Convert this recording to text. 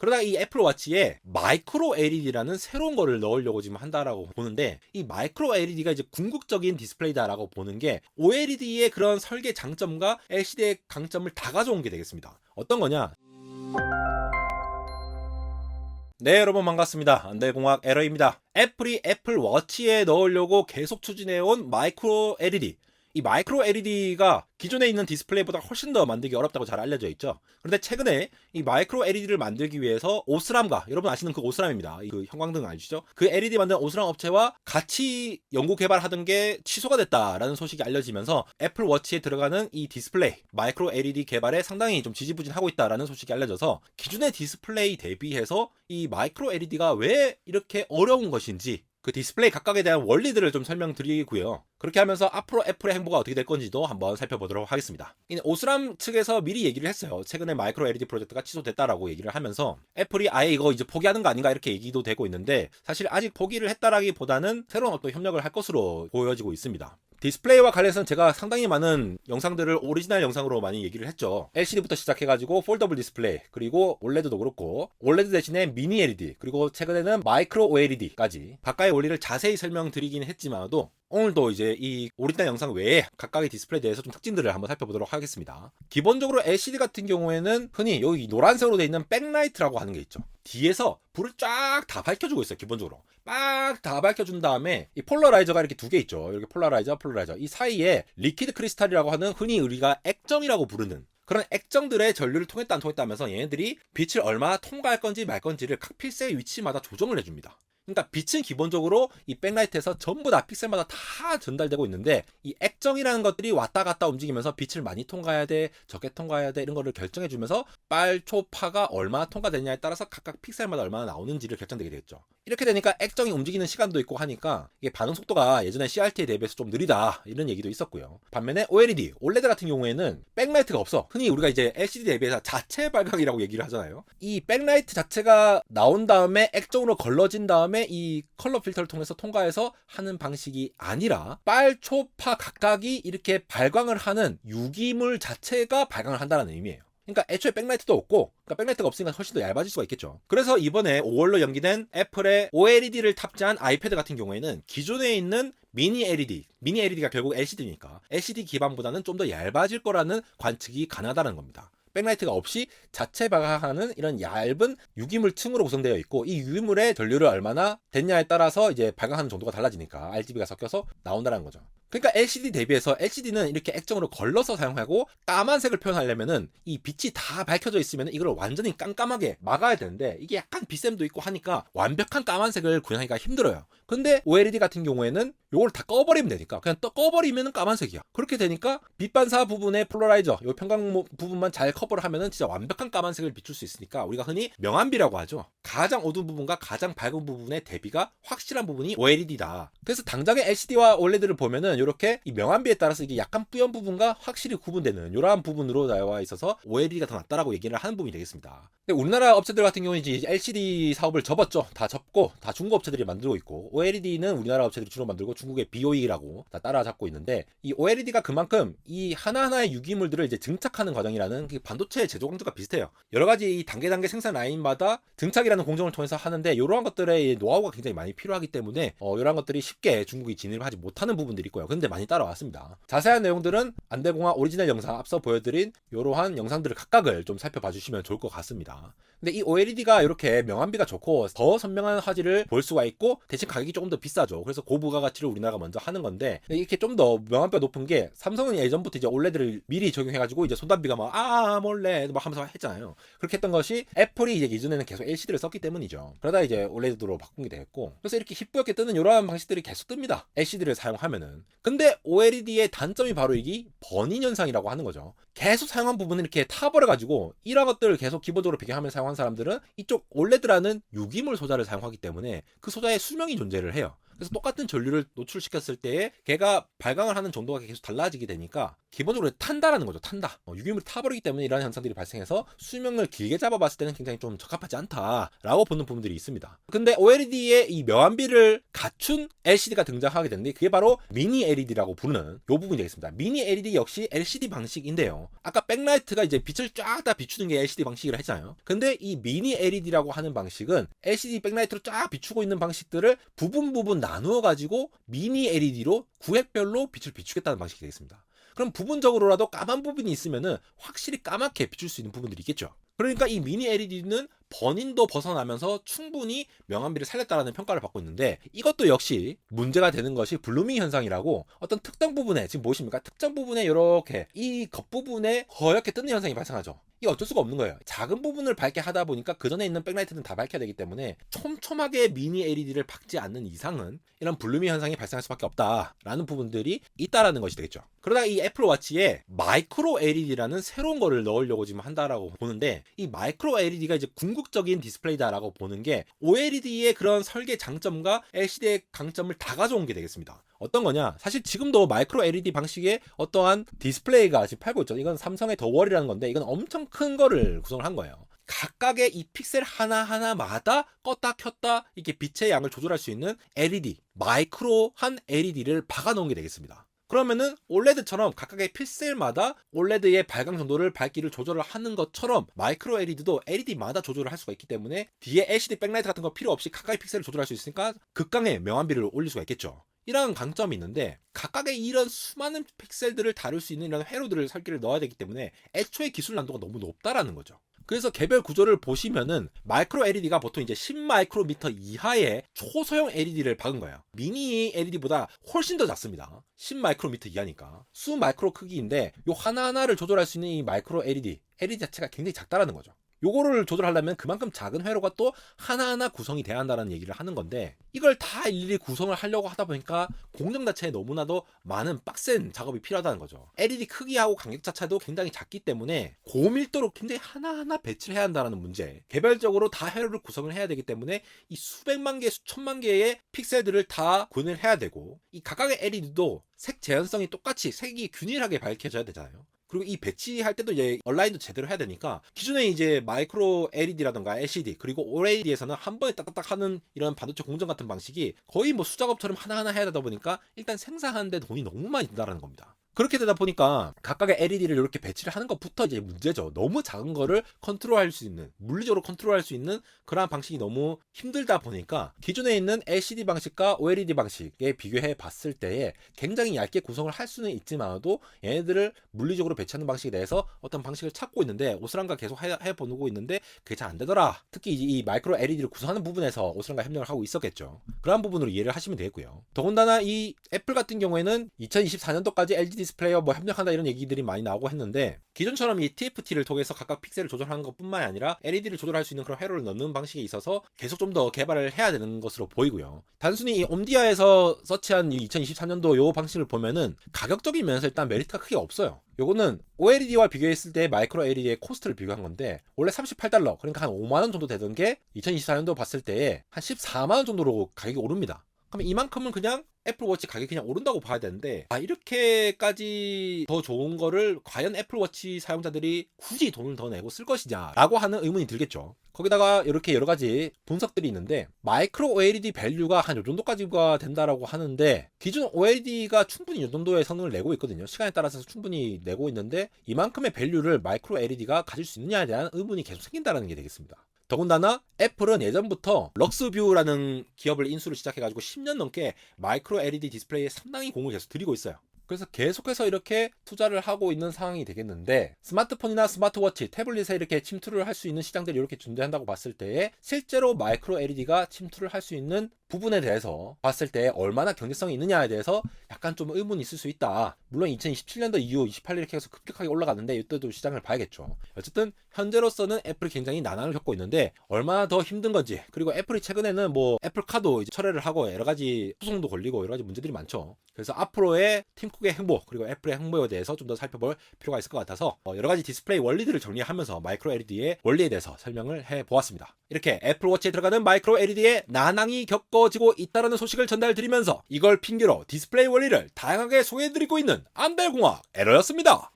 그러다가 이 애플워치에 마이크로 LED라는 새로운 거를 넣으려고 지금 한다라고 보는데, 이 마이크로 LED가 이제 궁극적인 디스플레이다라고 보는 게 OLED의 그런 설계 장점과 LCD의 강점을 다 가져온 게 되겠습니다. 어떤 거냐? 네, 여러분 반갑습니다. 안달공학 에러입니다. 애플이 애플워치에 넣으려고 계속 추진해온 마이크로 LED. 이 마이크로 LED가 기존에 있는 디스플레이보다 훨씬 더 만들기 어렵다고 잘 알려져 있죠. 그런데 최근에 이 마이크로 LED를 만들기 위해서 오스람과, 여러분 아시는 그 오스람입니다. 그 형광등 아시죠? 그 LED 만든 오스람 업체와 같이 연구 개발하던 게 취소가 됐다라는 소식이 알려지면서 애플워치에 들어가는 이 디스플레이 마이크로 LED 개발에 상당히 좀 지지부진하고 있다라는 소식이 알려져서, 기존의 디스플레이 대비해서 이 마이크로 LED가 왜 이렇게 어려운 것인지, 그 디스플레이 각각에 대한 원리들을 좀 설명드리고요. 그렇게 하면서 앞으로 애플의 행보가 어떻게 될 건지도 한번 살펴보도록 하겠습니다. 오스람 측에서 미리 얘기를 했어요. 최근에 마이크로 LED 프로젝트가 취소됐다라고 얘기를 하면서 애플이 아예 이거 이제 포기하는 거 아닌가 이렇게 얘기도 되고 있는데, 사실 아직 포기를 했다라기보다는 새로운 어떤 협력을 할 것으로 보여지고 있습니다. 디스플레이와 관련해서는 제가 상당히 많은 영상들을 오리지널 영상으로 많이 얘기를 했죠. LCD부터 시작해가지고 폴더블 디스플레이, 그리고 올레드도 그렇고 올레드 대신에 미니 LED, 그리고 최근에는 마이크로 OLED까지 각각의 원리를 자세히 설명드리긴 했지만도, 오늘도 이제 이 오리지널 영상 외에 각각의 디스플레이에 대해서 좀 특징들을 한번 살펴보도록 하겠습니다. 기본적으로 LCD 같은 경우에는 흔히 여기 노란색으로 되어 있는 백라이트라고 하는 게 있죠. 뒤에서 불을 쫙 다 밝혀주고 있어요. 기본적으로 막 다 밝혀준 다음에 이 폴러라이저가 이렇게 두 개 있죠. 이렇게 폴러라이저 이 사이에 리퀴드 크리스탈이라고 하는 흔히 우리가 액정이라고 부르는 그런 액정들의 전류를 통했다 안 통했다 하면서 얘네들이 빛을 얼마나 통과할 건지 말 건지를 각 픽셀의 위치마다 조정을 해줍니다. 그러니까 빛은 기본적으로 이 백라이트에서 전부 다 픽셀마다 다 전달되고 있는데, 이 액정이라는 것들이 왔다 갔다 움직이면서 빛을 많이 통과해야 돼, 적게 통과해야 돼, 이런 거를 결정해 주면서 빨초파가 얼마나 통과되냐에 따라서 각각 픽셀마다 얼마나 나오는지를 결정되게 되겠죠. 이렇게 되니까 액정이 움직이는 시간도 있고 하니까 이게 반응 속도가 예전에 CRT에 대비해서 좀 느리다, 이런 얘기도 있었고요. 반면에 OLED, OLED 같은 경우에는 백라이트가 없어. 흔히 우리가 이제 LCD 대비해서 자체 발광이라고 얘기를 하잖아요. 이 백라이트 자체가 나온 다음에 액정으로 걸러진 다음에 이 컬러 필터를 통해서 통과해서 하는 방식이 아니라, 빨초파 각각이 이렇게 발광을 하는 유기물 자체가 발광을 한다는 의미예요. 그러니까 애초에 백라이트도 없고, 그러니까 백라이트가 없으니까 훨씬 더 얇아질 수가 있겠죠. 그래서 이번에 5월로 연기된 애플의 OLED를 탑재한 아이패드 같은 경우에는 기존에 있는 미니 LED가 결국 LCD니까 LCD 기반보다는 좀 더 얇아질 거라는 관측이 가능하다는 겁니다. 백라이트가 없이 자체 발광하는 이런 얇은 유기물 층으로 구성되어 있고, 이 유기물의 전류를 얼마나 됐냐에 따라서 이제 발광하는 정도가 달라지니까 RGB가 섞여서 나온다는 거죠. 그러니까 LCD 대비해서 LCD는 이렇게 액정으로 걸러서 사용하고, 까만색을 표현하려면은 이 빛이 다 밝혀져 있으면 이걸 완전히 깜깜하게 막아야 되는데, 이게 약간 빛샘도 있고 하니까 완벽한 까만색을 구현하기가 힘들어요. 근데 OLED 같은 경우에는 요걸 다 꺼버리면 되니까, 그냥 꺼버리면 까만색이야. 그렇게 되니까 빛 반사 부분의 폴러라이저, 요 평광 부분만 잘 커버를 하면은 진짜 완벽한 까만색을 비출 수 있으니까, 우리가 흔히 명암비라고 하죠. 가장 어두운 부분과 가장 밝은 부분의 대비가 확실한 부분이 OLED다. 그래서 당장의 LCD와 OLED를 보면은 이렇게 이 명암비에 따라서 이게 약간 뿌연 부분과 확실히 구분되는 이러한 부분으로 나와 있어서 OLED가 더 낫다라고 얘기를 하는 부분이 되겠습니다. 근데 우리나라 업체들 같은 경우는 이제 LCD 사업을 접었죠. 다 접고 다 중국 업체들이 만들고 있고, OLED는 우리나라 업체들이 주로 만들고 중국의 BOE라고 다 따라잡고 있는데, 이 OLED가 그만큼 이 하나하나의 유기물들을 이제 증착하는 과정이라는 그 반도체 제조 공정과 비슷해요. 여러 가지 이 단계 생산 라인마다 증착이라는 공정을 통해서 하는데, 이러한 것들의 노하우가 굉장히 많이 필요하기 때문에 이러한 것들이 쉽게 중국이 진입을 하지 못하는 부분들이 있고요. 근데 많이 따라왔습니다. 자세한 내용들은 안달공학 오리지널 영상 앞서 보여드린 이러한 영상들을 각각을 좀 살펴봐 주시면 좋을 것 같습니다. 근데 이 OLED가 이렇게 명암비가 좋고 더 선명한 화질을 볼 수가 있고, 대신 가격이 조금 더 비싸죠. 그래서 고부가가치를 우리나라가 먼저 하는 건데, 이렇게 좀 더 명암비가 높은 게, 삼성은 예전부터 이제 OLED를 미리 적용해가지고 이제 손담비가 막 몰래 막 하면서 했잖아요. 그렇게 했던 것이 애플이 이제 이전에는 계속 LCD를 썼기 때문이죠. 그러다 이제 OLED로 바꾼 게 됐고, 그래서 이렇게 희뿌옇게 뜨는 이러한 방식들이 계속 뜹니다. LCD를 사용하면은. 근데 OLED의 단점이 바로 이게 버닝 현상이라고 하는 거죠. 계속 사용한 부분을 이렇게 타버려가지고, 이런 것들을 계속 기본적으로 배경화면에 사용한 사람들은 이쪽 OLED라는 유기물 소자를 사용하기 때문에 그 소자에 수명이 존재를 해요. 그래서 똑같은 전류를 노출시켰을 때 걔가 발광을 하는 정도가 계속 달라지게 되니까 기본적으로 탄다라는 거죠. 탄다. 유기물이 타버리기 때문에 이런 현상들이 발생해서 수명을 길게 잡아봤을 때는 굉장히 좀 적합하지 않다라고 보는 부분들이 있습니다. 근데 OLED의 이 명암비를 갖춘 LCD가 등장하게 됐는데 그게 바로 미니 LED라고 부르는 이 부분이 되겠습니다. 미니 LED 역시 LCD 방식인데요. 아까 백라이트가 이제 빛을 쫙 다 비추는 게 LCD 방식이라 했잖아요. 근데 이 미니 LED라고 하는 방식은 LCD 백라이트로 쫙 비추고 있는 방식들을 부분 나누어 가지고 미니 LED로 구획별로 빛을 비추겠다는 방식이 되겠습니다. 그럼 부분적으로라도 까만 부분이 있으면은 확실히 까맣게 비출 수 있는 부분들이 있겠죠. 그러니까 이 미니 LED는 번인도 벗어나면서 충분히 명암비를 살렸다라는 평가를 받고 있는데 이것도 역시 문제가 되는 것이 블루밍 현상이라고 어떤 특정 부분에 지금 보이십니까? 특정 부분에 이렇게 이 겉부분에 허옇게 뜨는 현상이 발생하죠. 이게 어쩔 수가 없는 거예요. 작은 부분을 밝게 하다 보니까 그 전에 있는 백라이트는 다 밝혀야 되기 때문에 촘촘하게 미니 LED를 박지 않는 이상은 이런 블루밍 현상이 발생할 수밖에 없다라는 부분들이 있다라는 것이 되겠죠. 그러다 이 애플워치에 마이크로 LED라는 새로운 거를 넣으려고 지금 한다라고 보는데 이 마이크로 LED가 이제 궁극적인 디스플레이다라고 보는 게 OLED의 그런 설계 장점과 LCD의 강점을 다 가져온 게 되겠습니다. 어떤 거냐? 사실 지금도 마이크로 LED 방식의 어떠한 디스플레이가 지금 팔고 있죠. 이건 삼성의 더월이라는 건데 이건 엄청 큰 거를 구성을 한 거예요. 각각의 이 픽셀 하나하나마다 껐다 켰다 이렇게 빛의 양을 조절할 수 있는 LED, 마이크로한 LED를 박아놓은 게 되겠습니다. 그러면은 OLED처럼 각각의 픽셀마다 OLED의 발광 정도를 밝기를 조절을 하는 것처럼 마이크로 LED도 LED마다 조절을 할 수가 있기 때문에 뒤에 LCD 백라이트 같은 거 필요 없이 각각의 픽셀을 조절할 수 있으니까 극강의 명암비를 올릴 수가 있겠죠. 이런 강점이 있는데 각각의 이런 수많은 픽셀들을 다룰 수 있는 이런 회로들을 설계를 넣어야 되기 때문에 애초에 기술 난도가 너무 높다라는 거죠. 그래서 개별 구조를 보시면은 마이크로 LED가 보통 이제 10마이크로미터 이하의 초소형 LED를 박은 거예요. 미니 LED보다 훨씬 더 작습니다. 10마이크로미터 이하니까. 수마이크로 크기인데 요 하나하나를 조절할 수 있는 이 마이크로 LED 자체가 굉장히 작다라는 거죠. 요거를 조절하려면 그만큼 작은 회로가 또 하나하나 구성이 돼야 한다는 얘기를 하는 건데 이걸 다 일일이 구성을 하려고 하다 보니까 공정 자체에 너무나도 많은 빡센 작업이 필요하다는 거죠. LED 크기하고 간격 자체도 굉장히 작기 때문에 고밀도로 굉장히 하나하나 배치를 해야 한다는 문제. 개별적으로 다 회로를 구성을 해야 되기 때문에 이 수백만 개, 수천만 개의 픽셀들을 다 구현을 해야 되고 이 각각의 LED도 색 재현성이 똑같이 색이 균일하게 밝혀져야 되잖아요. 그리고 이 배치할 때도 이제 얼라인도 제대로 해야 되니까 기존에 이제 마이크로 LED라던가 LCD 그리고 OLED에서는 한 번에 딱딱딱 하는 이런 반도체 공정 같은 방식이 거의 뭐 수작업처럼 하나하나 해야 되다 보니까 일단 생산하는데 돈이 너무 많이 든다는 겁니다. 그렇게 되다 보니까 각각의 LED를 이렇게 배치를 하는 것부터 이제 문제죠. 너무 작은 거를 컨트롤할 수 있는, 물리적으로 컨트롤할 수 있는 그러한 방식이 너무 힘들다 보니까 기존에 있는 LCD 방식과 OLED 방식에 비교해 봤을 때에 굉장히 얇게 구성을 할 수는 있지만도 얘네들을 물리적으로 배치하는 방식에 대해서 어떤 방식을 찾고 있는데 오스란과 계속 해보고 있는데 그게 잘 안 되더라. 특히 이 마이크로 LED를 구성하는 부분에서 오스란과 협력을 하고 있었겠죠. 그러한 부분으로 이해를 하시면 되겠고요. 더군다나 이 애플 같은 경우에는 2024년도까지 LG 디스플레이와 뭐 협력한다 이런 얘기들이 많이 나오고 했는데 기존처럼 이 TFT를 통해서 각각 픽셀을 조절하는 것뿐만이 아니라 LED를 조절할 수 있는 그런 회로를 넣는 방식에 있어서 계속 좀 더 개발을 해야 되는 것으로 보이고요. 단순히 이 옴디아에서 서치한 2023년도 요 방식을 보면은 가격적인 면에서 일단 메리트가 크게 없어요. 요거는 OLED와 비교했을 때 마이크로 LED의 코스트를 비교한 건데 원래 $38 그러니까 한 5만원 정도 되던 게 2024년도 봤을 때에 한 14만원 정도로 가격이 오릅니다. 그럼 이만큼은 그냥 애플워치 가격이 그냥 오른다고 봐야 되는데 이렇게까지 더 좋은 거를 과연 애플워치 사용자들이 굳이 돈을 더 내고 쓸 것이냐 라고 하는 의문이 들겠죠. 거기다가 이렇게 여러 가지 분석들이 있는데 마이크로 OLED 밸류가 한 요 정도까지가 된다라고 하는데 기존 OLED가 충분히 요 정도의 성능을 내고 있거든요. 시간에 따라서 충분히 내고 있는데 이만큼의 밸류를 마이크로 LED가 가질 수 있느냐에 대한 의문이 계속 생긴다는 게 되겠습니다. 더군다나 애플은 예전부터 럭스뷰라는 기업을 인수를 시작해가지고 10년 넘게 마이크로 LED 디스플레이에 상당히 공을 계속 들이고 있어요. 그래서 계속해서 이렇게 투자를 하고 있는 상황이 되겠는데 스마트폰이나 스마트워치, 태블릿에 이렇게 침투를 할 수 있는 시장들이 이렇게 존재한다고 봤을 때에 실제로 마이크로 LED가 침투를 할 수 있는 부분에 대해서 봤을 때 얼마나 경제성이 있느냐에 대해서 약간 좀 의문이 있을 수 있다. 물론 2027년도 이후 28일 이렇게 해서 급격하게 올라갔는데 이때도 시장을 봐야겠죠. 어쨌든 현재로서는 애플이 굉장히 난항을 겪고 있는데 얼마나 더 힘든 건지 그리고 애플이 최근에는 뭐 애플카도 이제 철회를 하고 여러 가지 소송도 걸리고 여러 가지 문제들이 많죠. 그래서 앞으로의 팀쿡의 행보 그리고 애플의 행보에 대해서 좀 더 살펴볼 필요가 있을 것 같아서 여러 가지 디스플레이 원리들을 정리하면서 마이크로 LED의 원리에 대해서 설명을 해보았습니다. 이렇게 애플워치에 들어가는 마이크로 LED의 난항이 겪고 어려워지고 있다는 소식을 전달드리면서 이걸 핑계로 디스플레이 원리를 다양하게 소개해드리고 있는 안달공학 에러였습니다.